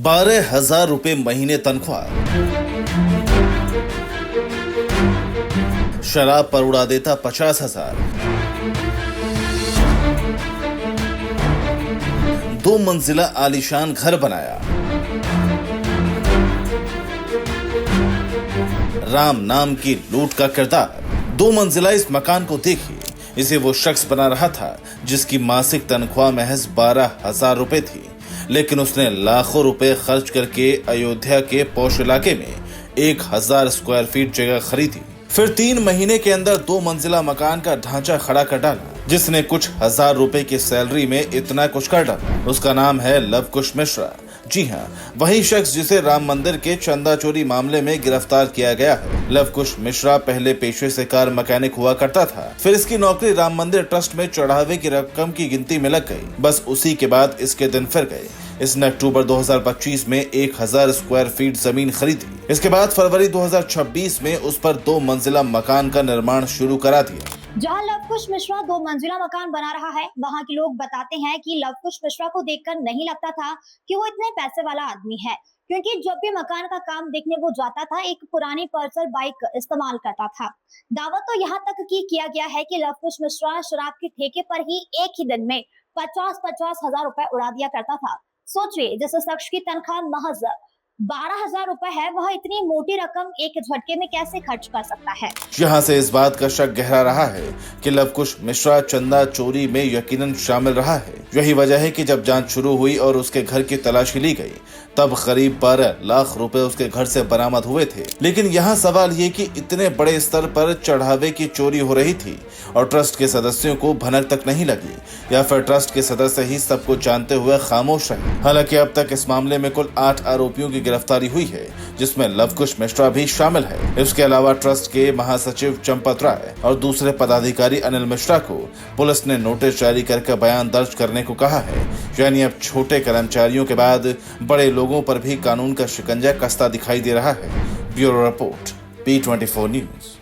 12,000 रुपए महीने तनख्वाह, शराब पर उड़ा देता 50,000, 2 मंजिला आलीशान घर बनाया, राम नाम की लूट का किरदार। 2 मंजिला इस मकान को देखिए, इसे वो शख्स बना रहा था जिसकी मासिक तनख्वाह महज 12,000 रुपए थी, लेकिन उसने लाखों रुपए खर्च करके अयोध्या के पौष इलाके में 1,000 स्क्वायर फीट जगह खरीदी। फिर 3 महीने के अंदर 2 मंजिला मकान का ढांचा खड़ा कर डाला, जिसने कुछ हजार रुपए की सैलरी में इतना कुछ कर डाला। उसका नाम है लवकुश मिश्रा। जी हाँ, वही शख्स जिसे राम मंदिर के चंदा चोरी मामले में गिरफ्तार किया गया है। लवकुश मिश्रा पहले पेशे से कार मैकेनिक हुआ करता था, फिर इसकी नौकरी राम मंदिर ट्रस्ट में चढ़ावे की रकम की गिनती में लग गई। बस उसी के बाद इसके दिन फिर गए। इसने अक्टूबर 2025 में 1,000 स्क्वायर फीट जमीन खरीदी। इसके बाद फरवरी 2026 में उस पर 2 मंजिला मकान का निर्माण शुरू करा दिया। जहां लवकुश मिश्रा 2 मंजिला मकान बना रहा है, वहां के लोग बताते हैं कि लवकुश मिश्रा को देखकर नहीं लगता था कि वो इतने पैसे वाला आदमी है, क्योंकि जब भी मकान का काम देखने वो जाता था, एक पुरानी पल्सर बाइक इस्तेमाल करता था। दावा तो यहाँ तक की किया गया है कि लवकुश मिश्रा शराब के ठेके पर ही एक ही दिन में 50-50 हजार रुपए उड़ा दिया करता था। सोचिए, जिस शख्स की तनख्वाह महज 12,000 रुपए है, वह इतनी मोटी रकम एक झटके में कैसे खर्च कर सकता है। यहाँ से इस बात का शक गहरा रहा है कि लवकुश मिश्रा चंदा चोरी में यकीनन शामिल रहा है। यही वजह है कि जब जांच शुरू हुई और उसके घर की तलाशी ली गई, तब करीब 12 लाख रुपए उसके घर से बरामद हुए थे। लेकिन यहाँ सवाल ये कि इतने बड़े स्तर पर चढ़ावे की चोरी हो रही थी और ट्रस्ट के सदस्यों को भनक तक नहीं लगी, या फिर ट्रस्ट के सदस्य ही सब कुछ जानते हुए खामोश रहे। हालांकि अब तक इस मामले में कुल 8 आरोपियों की गिरफ्तारी हुई है, जिसमें लवकुश मिश्रा भी शामिल है। इसके अलावा ट्रस्ट के महासचिव चंपत राय और दूसरे पदाधिकारी अनिल मिश्रा को पुलिस ने नोटिस जारी करके बयान दर्ज करने को कहा है। यानी अब छोटे कर्मचारियों के बाद बड़े लोगों पर भी कानून का शिकंजा कसता दिखाई दे रहा है। Bureau report, P24 news.